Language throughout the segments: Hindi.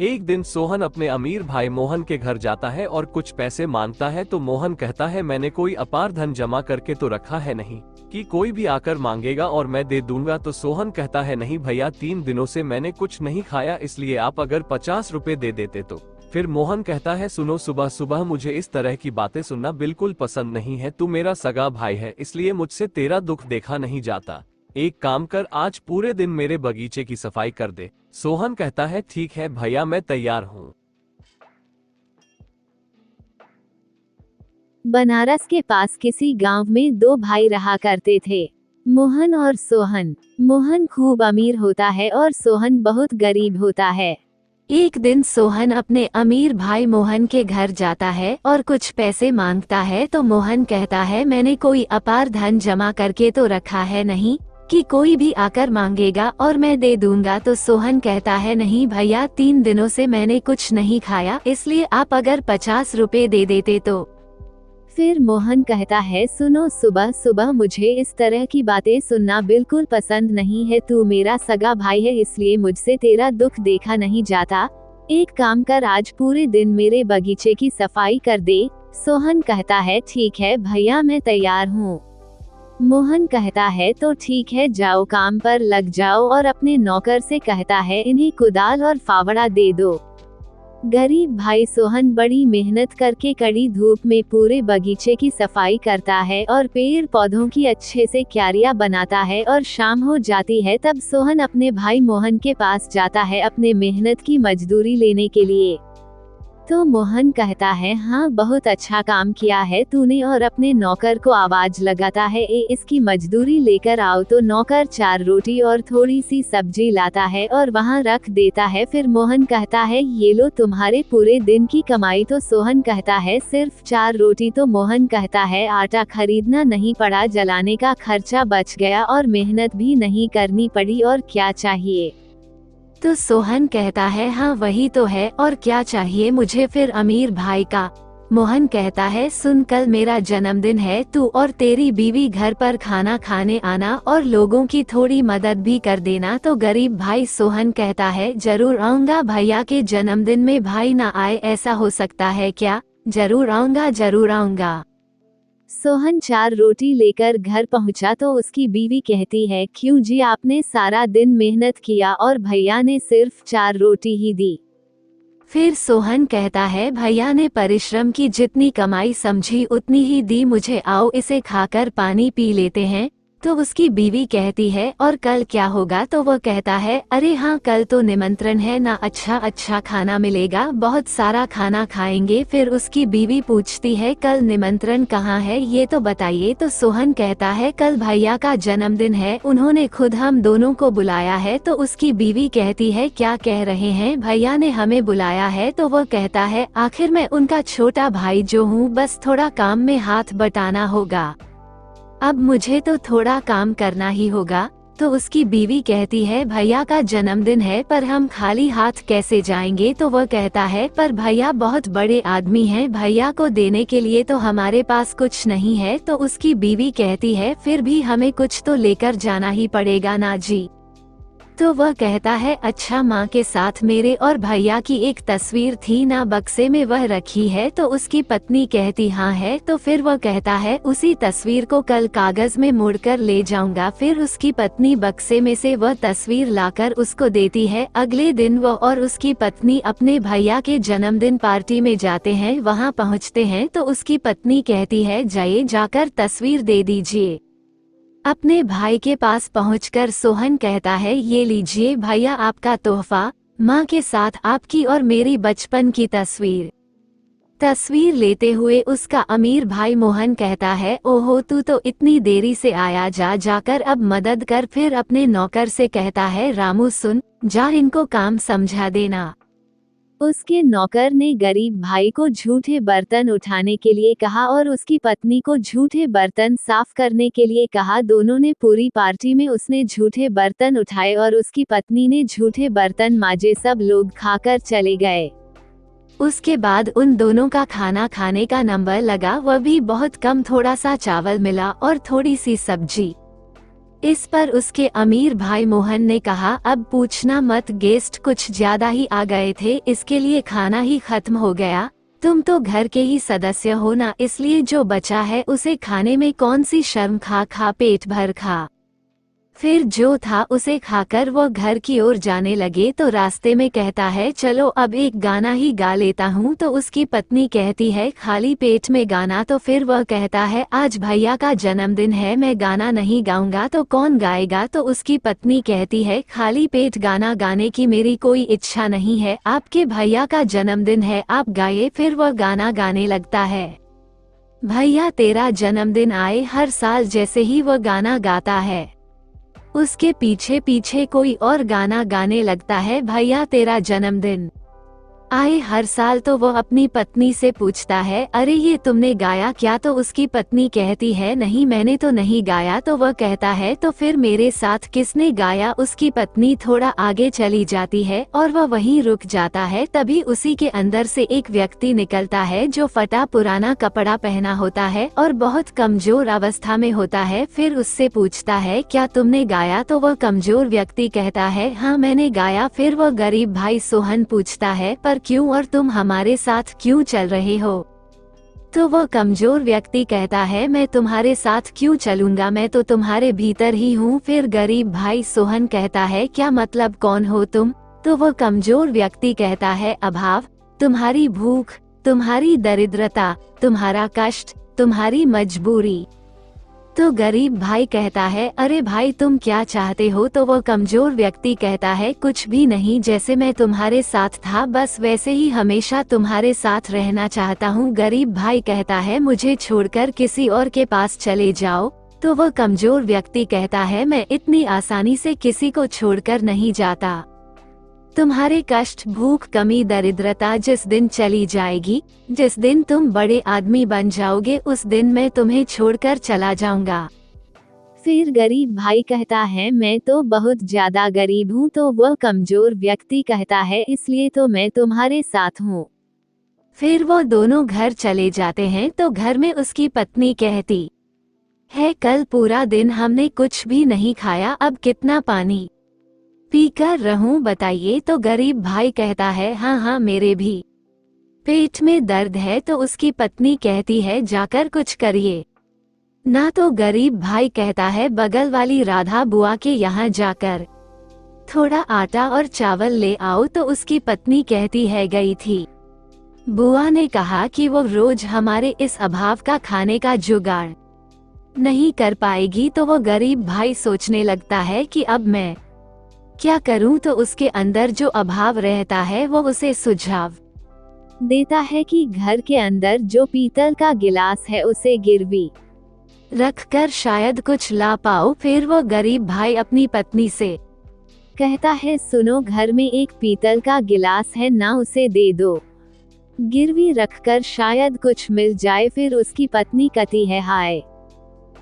एक दिन सोहन अपने अमीर भाई मोहन के घर जाता है और कुछ पैसे मांगता है तो मोहन कहता है मैंने कोई अपार धन जमा करके तो रखा है नहीं कि कोई भी आकर मांगेगा और मैं दे दूंगा। तो सोहन कहता है नहीं भैया, 3 दिनों से मैंने कुछ नहीं खाया, इसलिए आप अगर 50 रुपए दे देते तो। फिर मोहन कहता है सुनो, सुबह सुबह मुझे इस तरह की बातें सुनना बिल्कुल पसंद नहीं है। तू मेरा सगा भाई है, इसलिए मुझसे तेरा दुख देखा नहीं जाता। एक काम कर, आज पूरे दिन मेरे बगीचे की सफाई कर दे। सोहन कहता है ठीक है भैया, मैं तैयार हूँ। बनारस के पास किसी गांव में 2 भाई रहा करते थे, मोहन और सोहन। मोहन खूब अमीर होता है और सोहन बहुत गरीब होता है। एक दिन सोहन अपने अमीर भाई मोहन के घर जाता है और कुछ पैसे मांगता है तो मोहन कहता है मैंने कोई अपार धन जमा करके तो रखा है नहीं कि कोई भी आकर मांगेगा और मैं दे दूंगा। तो सोहन कहता है नहीं भैया, 3 दिनों से मैंने कुछ नहीं खाया, इसलिए आप अगर 50 रुपए दे देते तो। फिर मोहन कहता है सुनो, सुबह सुबह मुझे इस तरह की बातें सुनना बिल्कुल पसंद नहीं है। तू मेरा सगा भाई है, इसलिए मुझसे तेरा दुख देखा नहीं जाता। एक काम कर, आज पूरे दिन मेरे बगीचे की सफाई कर दे। सोहन कहता है ठीक है भैया, मैं तैयार हूँ। मोहन कहता है तो ठीक है, जाओ काम पर लग जाओ, और अपने नौकर से कहता है इन्हें कुदाल और फावड़ा दे दो। गरीब भाई सोहन बड़ी मेहनत करके कड़ी धूप में पूरे बगीचे की सफाई करता है और पेड़ पौधों की अच्छे से क्यारियां बनाता है। और शाम हो जाती है तब सोहन अपने भाई मोहन के पास जाता है अपने मेहनत की मजदूरी लेने के लिए। तो मोहन कहता है हाँ, बहुत अच्छा काम किया है तूने, और अपने नौकर को आवाज लगाता है इसकी मजदूरी लेकर आओ। तो नौकर 4 रोटी और थोड़ी सी सब्जी लाता है और वहाँ रख देता है। फिर मोहन कहता है ये लो तुम्हारे पूरे दिन की कमाई। तो सोहन कहता है सिर्फ 4 रोटी। तो मोहन कहता है आटा खरीदना नहीं पड़ा, जलाने का खर्चा बच गया और मेहनत भी नहीं करनी पड़ी, और क्या चाहिए। तो सोहन कहता है हाँ वही तो है, और क्या चाहिए मुझे फिर अमीर भाई का। मोहन कहता है सुन, कल मेरा जन्मदिन है, तू और तेरी बीवी घर पर खाना खाने आना और लोगों की थोड़ी मदद भी कर देना। तो गरीब भाई सोहन कहता है जरूर आऊंगा, भैया के जन्मदिन में भाई ना आए ऐसा हो सकता है क्या, जरूर आऊंगा जरूर आऊंगा। सोहन 4 रोटी लेकर घर पहुंचा तो उसकी बीवी कहती है क्यों जी, आपने सारा दिन मेहनत किया और भैया ने सिर्फ 4 रोटी ही दी। फिर सोहन कहता है भैया ने परिश्रम की, जितनी कमाई समझी उतनी ही दी मुझे, आओ इसे खाकर पानी पी लेते हैं। तो उसकी बीवी कहती है और कल क्या होगा। तो वो कहता है अरे हाँ, कल तो निमंत्रण है ना, अच्छा अच्छा खाना मिलेगा, बहुत सारा खाना खाएंगे। फिर उसकी बीवी पूछती है कल निमंत्रण कहाँ है, ये तो बताइए। तो सोहन कहता है कल भैया का जन्मदिन है, उन्होंने खुद हम दोनों को बुलाया है। तो उसकी बीवी कहती है क्या कह रहे हैं, भैया ने हमें बुलाया है। तो वो कहता है आखिर मैं उनका छोटा भाई जो हूँ, बस थोड़ा काम में हाथ बटाना होगा, अब मुझे तो थोड़ा काम करना ही होगा। तो उसकी बीवी कहती है भैया का जन्मदिन है पर हम खाली हाथ कैसे जाएंगे। तो वह कहता है पर भैया बहुत बड़े आदमी हैं, भैया को देने के लिए तो हमारे पास कुछ नहीं है। तो उसकी बीवी कहती है फिर भी हमें कुछ तो लेकर जाना ही पड़ेगा ना जी। तो वह कहता है अच्छा, माँ के साथ मेरे और भैया की एक तस्वीर थी ना, बक्से में वह रखी है। तो उसकी पत्नी कहती हाँ है। तो फिर वह कहता है उसी तस्वीर को कल कागज में मोड़कर ले जाऊंगा। फिर उसकी पत्नी बक्से में से वह तस्वीर लाकर उसको देती है। अगले दिन वह और उसकी पत्नी अपने भैया के जन्मदिन पार्टी में जाते हैं। वहाँ पहुँचते हैं तो उसकी पत्नी कहती है जाइए, जाकर तस्वीर दे दीजिए। अपने भाई के पास पहुंचकर सोहन कहता है ये लीजिए भैया आपका तोहफा, माँ के साथ आपकी और मेरी बचपन की तस्वीर। तस्वीर लेते हुए उसका अमीर भाई मोहन कहता है ओहो, तू तो इतनी देरी से आया, जाकर अब मदद कर। फिर अपने नौकर से कहता है रामू सुन, जा इनको काम समझा देना। उसके नौकर ने गरीब भाई को झूठे बर्तन उठाने के लिए कहा और उसकी पत्नी को झूठे बर्तन साफ करने के लिए कहा। दोनों ने पूरी पार्टी में उसने झूठे बर्तन उठाए और उसकी पत्नी ने झूठे बर्तन माजे। सब लोग खाकर चले गए। उसके बाद उन दोनों का खाना खाने का नंबर लगा, वह भी बहुत कम, थोड़ा सा चावल मिला और थोड़ी सी सब्जी। इस पर उसके अमीर भाई मोहन ने कहा, अब पूछना मत, गेस्ट कुछ ज्यादा ही आ गए थे, इसके लिए खाना ही खत्म हो गया। तुम तो घर के ही सदस्य हो ना, इसलिए जो बचा है उसे खाने में कौन सी शर्म, खा खा पेट भर खा। फिर जो था उसे खाकर वो घर की ओर जाने लगे तो रास्ते में कहता है, चलो अब एक गाना ही गा लेता हूँ। तो उसकी पत्नी कहती है, खाली पेट में गाना? तो फिर वह कहता है, आज भैया का जन्मदिन है, मैं गाना नहीं गाऊंगा तो कौन गाएगा? तो उसकी पत्नी कहती है, खाली पेट गाना गाने की मेरी कोई इच्छा नहीं है, आपके भैया का जन्मदिन है, आप गाइए। फिर वह गाना गाने लगता है, भैया तेरा जन्मदिन आए हर साल। जैसे ही वह गाना गाता है उसके पीछे पीछे कोई और गाना गाने लगता है, भैया तेरा जन्मदिन आए हर साल। तो वो अपनी पत्नी से पूछता है, अरे ये तुमने गाया क्या? तो उसकी पत्नी कहती है, नहीं मैंने तो नहीं गाया। तो वह कहता है, तो फिर मेरे साथ किसने गाया? उसकी पत्नी थोड़ा आगे चली जाती है और वह वहीं रुक जाता है। तभी उसी के अंदर से एक व्यक्ति निकलता है जो फटा पुराना कपड़ा पहना होता है और बहुत कमजोर अवस्था में होता है। फिर उससे पूछता है, क्या तुमने गाया? तो वह कमजोर व्यक्ति कहता है, हाँ मैंने गाया। फिर वह गरीब भाई सोहन पूछता है, पर क्यों, और तुम हमारे साथ क्यों चल रहे हो? तो वह कमजोर व्यक्ति कहता है, मैं तुम्हारे साथ क्यों चलूंगा, मैं तो तुम्हारे भीतर ही हूँ। फिर गरीब भाई सोहन कहता है, क्या मतलब, कौन हो तुम? तो वह कमजोर व्यक्ति कहता है, अभाव, तुम्हारी भूख, तुम्हारी दरिद्रता, तुम्हारा कष्ट, तुम्हारी मजबूरी। तो गरीब भाई कहता है, अरे भाई तुम क्या चाहते हो? तो वो कमजोर व्यक्ति कहता है, कुछ भी नहीं, जैसे मैं तुम्हारे साथ था बस वैसे ही हमेशा तुम्हारे साथ रहना चाहता हूँ। गरीब भाई कहता है, मुझे छोड़कर किसी और के पास चले जाओ। तो वो कमजोर व्यक्ति कहता है, मैं इतनी आसानी से किसी को छोड़कर नहीं जाता। तुम्हारे कष्ट, भूख, कमी, दरिद्रता जिस दिन चली जाएगी, जिस दिन तुम बड़े आदमी बन जाओगे, उस दिन मैं तुम्हें छोड़कर चला जाऊंगा। फिर गरीब भाई कहता है, मैं तो बहुत ज्यादा गरीब हूँ। तो वह कमजोर व्यक्ति कहता है, इसलिए तो मैं तुम्हारे साथ हूँ। फिर वो दोनों घर चले जाते हैं। तो घर में उसकी पत्नी कहती है, कल पूरा दिन हमने कुछ भी नहीं खाया, अब कितना पानी पीकर रहूं बताइए? तो गरीब भाई कहता है, हाँ हाँ मेरे भी पेट में दर्द है। तो उसकी पत्नी कहती है, जाकर कुछ करिए ना। तो गरीब भाई कहता है, बगल वाली राधा बुआ के यहाँ जाकर थोड़ा आटा और चावल ले आओ। तो उसकी पत्नी कहती है, गई थी, बुआ ने कहा कि वो रोज हमारे इस अभाव का खाने का जुगाड़ नहीं कर पाएगी। तो वो गरीब भाई सोचने लगता है कि अब मैं क्या करूं? तो उसके अंदर जो अभाव रहता है वो उसे सुझाव देता है कि घर के अंदर जो पीतल का गिलास है उसे गिरवी रखकर शायद कुछ ला पाओ। फिर वो गरीब भाई अपनी पत्नी से कहता है, सुनो, घर में एक पीतल का गिलास है ना, उसे दे दो, गिरवी रखकर शायद कुछ मिल जाए। फिर उसकी पत्नी कहती है, हाय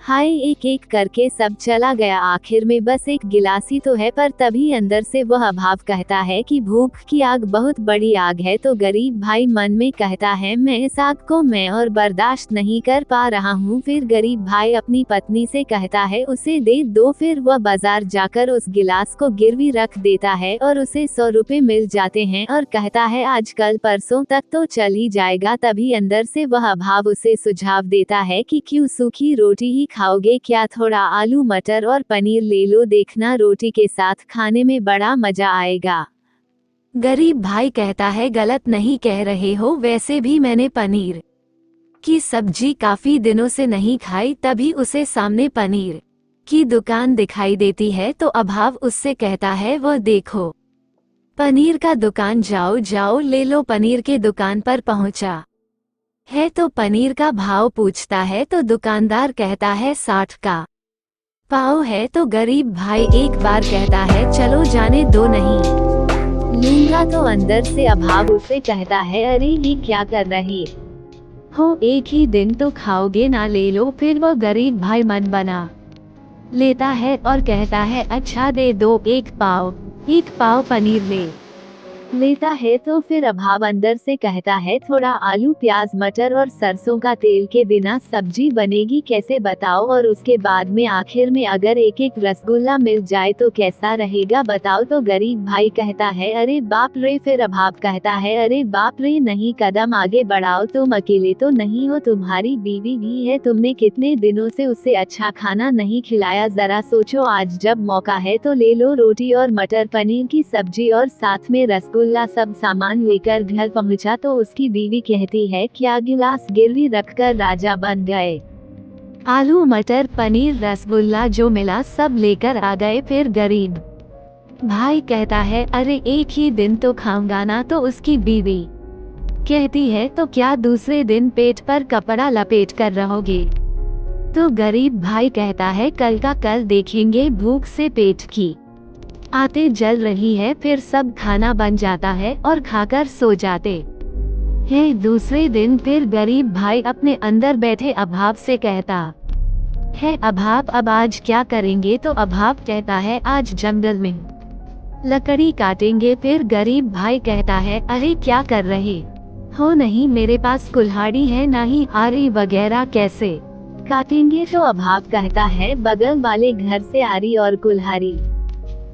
हाय, एक एक करके सब चला गया, आखिर में बस एक गिलास ही तो है। पर तभी अंदर से वह अभाव कहता है कि भूख की आग बहुत बड़ी आग है। तो गरीब भाई मन में कहता है, मैं इस आग को मैं और बर्दाश्त नहीं कर पा रहा हूँ। फिर गरीब भाई अपनी पत्नी से कहता है, उसे दे दो। फिर वह बाजार जाकर उस गिलास को गिरवी रख देता है और उसे 100 रुपए मिल जाते हैं और कहता है, आज कल परसों तक तो चल ही जाएगा। तभी अंदर से वह अभाव उसे सुझाव देता है कि क्यों सूखी रोटी ही खाओगे क्या, थोड़ा आलू मटर और पनीर ले लो, देखना रोटी के साथ खाने में बड़ा मजा आएगा। गरीब भाई कहता है, गलत नहीं कह रहे हो, वैसे भी मैंने पनीर की सब्जी काफी दिनों से नहीं खाई। तभी उसे सामने पनीर की दुकान दिखाई देती है। तो अभाव उससे कहता है, वह देखो पनीर का दुकान, जाओ जाओ ले लो। पनीर के दुकान पर पहुंचा है तो पनीर का भाव पूछता है। तो दुकानदार कहता है, 60 का पाव है। तो गरीब भाई एक बार कहता है, चलो जाने दो, नहीं लूंगा। तो अंदर से अभाव उसे कहता है, अरे ये क्या कर रही हो, एक ही दिन तो खाओगे ना, ले लो। फिर वो गरीब भाई मन बना लेता है और कहता है, अच्छा दे दो, एक पाव पनीर ले लेता है तो फिर अभाव अंदर से कहता है थोड़ा आलू प्याज मटर और सरसों का तेल के बिना सब्जी बनेगी कैसे बताओ, और उसके बाद में आखिर में अगर एक एक रसगुल्ला मिल जाए तो कैसा रहेगा बताओ। तो गरीब भाई कहता है अरे बाप रे। फिर अभाव कहता है अरे बाप रे नहीं, कदम आगे बढ़ाओ, तुम अकेले तो नहीं हो, तुम्हारी बीवी भी है, तुमने कितने दिनों से उसे अच्छा खाना नहीं खिलाया, जरा सोचो आज जब मौका है तो ले लो। रोटी और मटर पनीर की सब्जी और साथ में रसगुल्ला सब सामान लेकर घर पहुंचा तो उसकी बीवी कहती है क्या गिलास गिरवी रखकर राजा बन गए। आलू मटर पनीर रसगुल्ला जो मिला सब लेकर आ गए। फिर गरीब भाई कहता है अरे एक ही दिन तो खाऊंगा ना। तो उसकी बीवी कहती है तो क्या दूसरे दिन पेट पर कपड़ा लपेट कर रहोगे। तो गरीब भाई कहता है कल का कल देखेंगे, भूख से पेट की आते जल रही है। फिर सब खाना बन जाता है और खाकर सो जाते हैं। दूसरे दिन फिर गरीब भाई अपने अंदर बैठे अभाव से कहता है अभाव अब आज क्या करेंगे। तो अभाव कहता है आज जंगल में लकड़ी काटेंगे। फिर गरीब भाई कहता है अरे क्या कर रहे हो, नहीं मेरे पास कुल्हाड़ी है ना ही आरी वगैरह, कैसे काटेंगे। तो अभाव कहता है बगल वाले घर से आरी और कुल्हाड़ी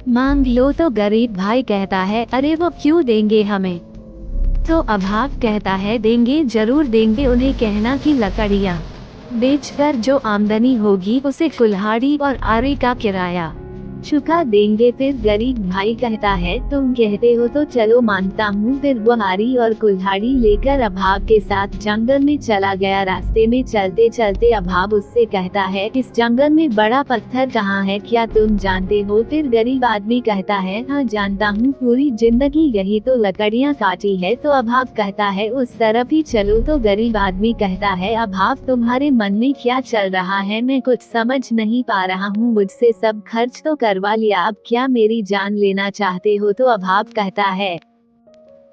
मांग लो। तो गरीब भाई कहता है अरे वो क्यों देंगे हमें। तो अभाव कहता है देंगे जरूर देंगे, उन्हें कहना कि लकड़ियाँ बेचकर जो आमदनी होगी उसे कुल्हाड़ी और आरी का किराया चुका देंगे। फिर गरीब भाई कहता है तुम कहते हो तो चलो मानता हूँ। फिर वो आरी और कुल्हाड़ी लेकर अभाव के साथ जंगल में चला गया। रास्ते में चलते चलते अभाव उससे कहता है इस जंगल में बड़ा पत्थर कहाँ है, क्या तुम जानते हो। फिर गरीब आदमी कहता है हाँ जानता हूँ, पूरी जिंदगी यही तो लकड़ियाँ काटी है। तो अभाव कहता है उस तरफ ही चलो। तो गरीब आदमी कहता है अभाव तुम्हारे मन में क्या चल रहा है, मैं कुछ समझ नहीं पा रहा हूँ, मुझसे सब खर्च तो करवा लिया, अब क्या मेरी जान लेना चाहते हो। तो अभाव कहता है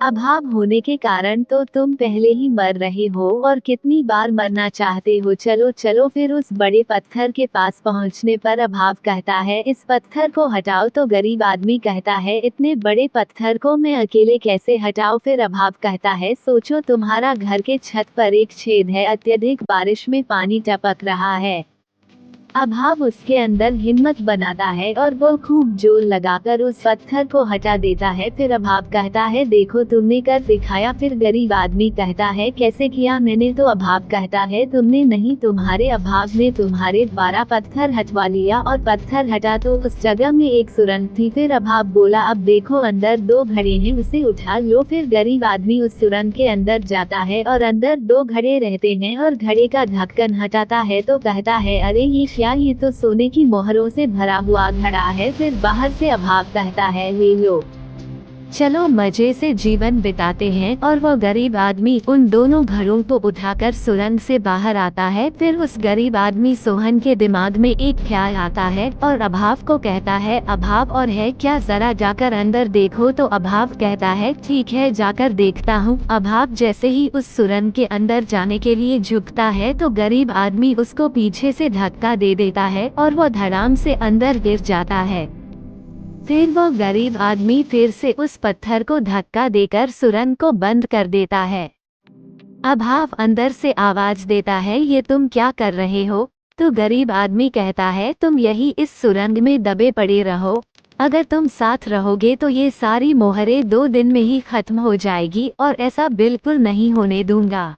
अभाव होने के कारण तो तुम पहले ही मर रहे हो और कितनी बार मरना चाहते हो, चलो चलो। फिर उस बड़े पत्थर के पास पहुंचने पर अभाव कहता है इस पत्थर को हटाओ। तो गरीब आदमी कहता है इतने बड़े पत्थर को मैं अकेले कैसे हटाऊं। फिर अभाव कहता है सोचो तुम्हारा घर के छत पर एक छेद है, अत्यधिक बारिश में पानी टपक रहा है। अभाव उसके अंदर हिम्मत बनाता है और वो खूब जोर लगाकर उस पत्थर को हटा देता है। फिर अभाव कहता है देखो तुमने कर दिखाया। फिर गरीब आदमी कहता है कैसे किया मैंने। तो अभाव कहता है तुमने नहीं, तुम्हारे अभाव ने तुम्हारे द्वारा पत्थर हटवा लिया, और पत्थर हटा तो उस जगह में एक सुरंग थी। फिर अभाव बोला अब देखो अंदर दो घड़े हैं, उसे उठा लो। फिर गरीब आदमी उस सुरंग के अंदर जाता है और अंदर दो घड़े रहते हैं और घड़े का ढक्कन हटाता है तो कहता है अरे ये तो सोने की मोहरों से भरा हुआ घड़ा है। फिर बाहर से अभाव कहता है ले लो, चलो मजे से जीवन बिताते हैं। और वो गरीब आदमी उन दोनों घड़ों को उठाकर सुरंग से बाहर आता है। फिर उस गरीब आदमी सोहन के दिमाग में एक ख्याल आता है और अभाव को कहता है अभाव और है क्या, जरा जाकर अंदर देखो। तो अभाव कहता है ठीक है जाकर देखता हूँ। अभाव जैसे ही उस सुरंग के अंदर जाने के लिए झुकता है तो गरीब आदमी उसको पीछे से धक्का दे देता है और वो धड़ाम से अंदर गिर जाता है। फिर वो गरीब आदमी फिर से उस पत्थर को धक्का देकर सुरंग को बंद कर देता है। अभाव अंदर से आवाज देता है ये तुम क्या कर रहे हो। तो गरीब आदमी कहता है तुम यही इस सुरंग में दबे पड़े रहो, अगर तुम साथ रहोगे तो ये सारी मोहरें 2 दिन में ही खत्म हो जाएगी और ऐसा बिल्कुल नहीं होने दूंगा।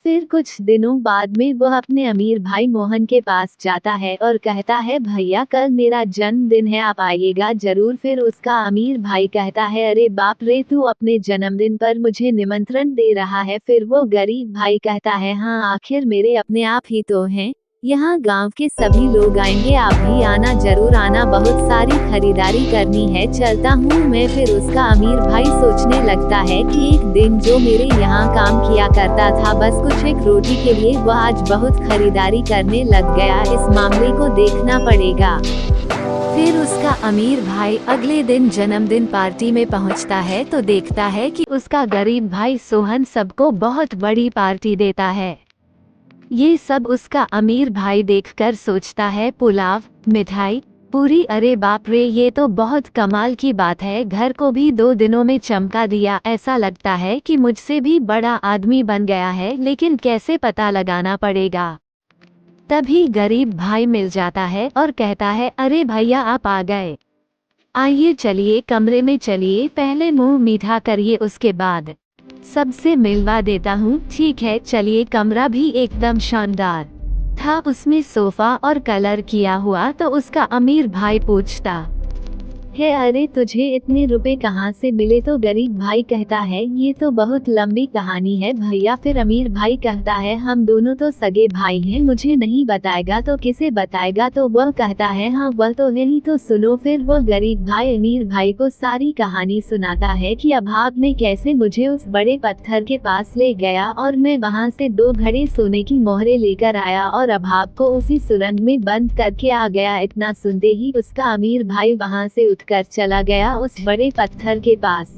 फिर कुछ दिनों बाद में वह अपने अमीर भाई मोहन के पास जाता है और कहता है भैया कल मेरा जन्मदिन है, आप आइएगा जरूर। फिर उसका अमीर भाई कहता है अरे बाप रे, तू अपने जन्मदिन पर मुझे निमंत्रण दे रहा है। फिर वो गरीब भाई कहता है हाँ आखिर मेरे अपने आप ही तो हैं, यहाँ गांव के सभी लोग आएंगे, आप भी आना जरूर आना, बहुत सारी खरीदारी करनी है, चलता हूँ मैं। फिर उसका अमीर भाई सोचने लगता है कि एक दिन जो मेरे यहाँ काम किया करता था बस कुछ एक रोटी के लिए, वह आज बहुत खरीदारी करने लग गया, इस मामले को देखना पड़ेगा। फिर उसका अमीर भाई अगले दिन जन्मदिन पार्टी में पहुँचता है तो देखता है कि उसका गरीब भाई सोहन सबको बहुत बड़ी पार्टी देता है। ये सब उसका अमीर भाई देखकर सोचता है पुलाव, मिठाई, पूरी अरे बाप रे, ये तो बहुत कमाल की बात है, घर को भी 2 दिनों में चमका दिया। ऐसा लगता है कि मुझसे भी बड़ा आदमी बन गया है, लेकिन कैसे पता लगाना पड़ेगा। तभी गरीब भाई मिल जाता है और कहता है, अरे भैया आप आ गए, आइए चलिए कमरे में चलिए, पहले मुंह मीठा करिए उसके बाद सबसे मिलवा देता हूँ। ठीक है चलिए। कमरा भी एकदम शानदार था, उसमें सोफा और कलर किया हुआ। तो उसका अमीर भाई पूछता है, अरे तुझे इतने रुपए कहाँ से मिले? तो गरीब भाई कहता है, ये तो बहुत लंबी कहानी है भैया। फिर अमीर भाई कहता है, हम दोनों तो सगे भाई हैं, मुझे नहीं बताएगा तो किसे बताएगा? तो वह कहता है, हाँ वह तो नहीं, तो सुनो। फिर वह गरीब भाई अमीर भाई को सारी कहानी सुनाता है कि अभाव ने कैसे मुझे उस बड़े पत्थर के पास ले गया और मैं वहाँ से 2 घड़े सोने की मोहरें लेकर आया और अभाव को उसी सुरंग में बंद करके आ गया। इतना सुनते ही उसका अमीर भाई वहाँ से कर चला गया उस बड़े पत्थर के पास।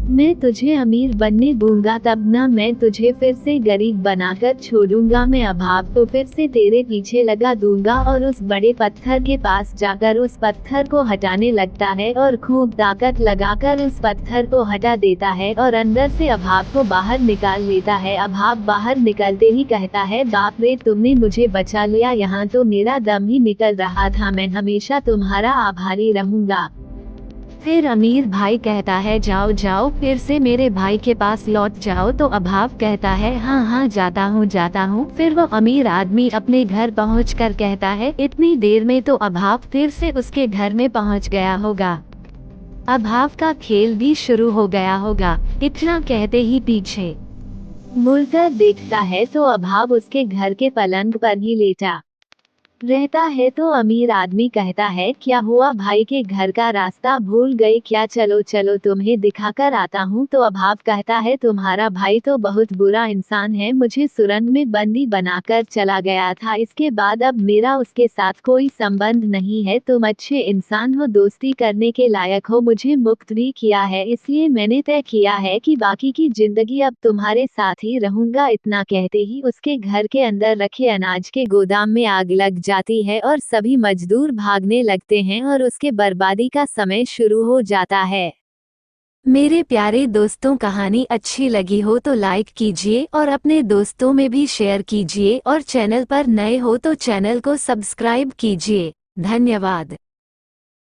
मैं तुझे अमीर बनने दूंगा, तब ना मैं तुझे फिर से गरीब बनाकर छोड़ूंगा। मैं अभाव को फिर से तेरे पीछे लगा दूंगा। और उस बड़े पत्थर के पास जाकर उस पत्थर को हटाने लगता है और खूब ताकत लगाकर उस पत्थर को हटा देता है और अंदर से अभाव को बाहर निकाल लेता है। अभाव बाहर निकलते ही कहता है, बाप रे तुमने मुझे बचा लिया, यहाँ तो मेरा दम ही निकल रहा था। मैं हमेशा तुम्हारा आभारी रहूंगा। फिर अमीर भाई कहता है, जाओ जाओ फिर से मेरे भाई के पास लौट जाओ। तो अभाव कहता है, हाँ हाँ जाता हूँ जाता हूँ। फिर वो अमीर आदमी अपने घर पहुँचकर कहता है, इतनी देर में तो अभाव फिर से उसके घर में पहुँच गया होगा। अभाव का खेल भी शुरू हो गया होगा। इतना कहते ही पीछे मुड़कर देखता है तो अभाव उसके घर के पलंग पर ही लेटा रहता है। तो अमीर आदमी कहता है, क्या हुआ भाई के घर का रास्ता भूल गए क्या? चलो चलो तुम्हें दिखाकर आता हूँ। तो अभाव कहता है, तुम्हारा भाई तो बहुत बुरा इंसान है, मुझे सुरंग में बंदी बनाकर चला गया था। इसके बाद अब मेरा उसके साथ कोई संबंध नहीं है। तुम अच्छे इंसान हो, दोस्ती करने के लायक हो, मुझे मुक्त भी किया है, इसलिए मैंने तय किया है कि बाकी की जिंदगी अब तुम्हारे साथ ही रहूंगा। इतना कहते ही उसके घर के अंदर रखे अनाज के गोदाम में आग लग जाती है और सभी मजदूर भागने लगते हैं और उसके बर्बादी का समय शुरू हो जाता है। मेरे प्यारे दोस्तों, कहानी अच्छी लगी हो तो लाइक कीजिए और अपने दोस्तों में भी शेयर कीजिए और चैनल पर नए हो तो चैनल को सब्सक्राइब कीजिए। धन्यवाद।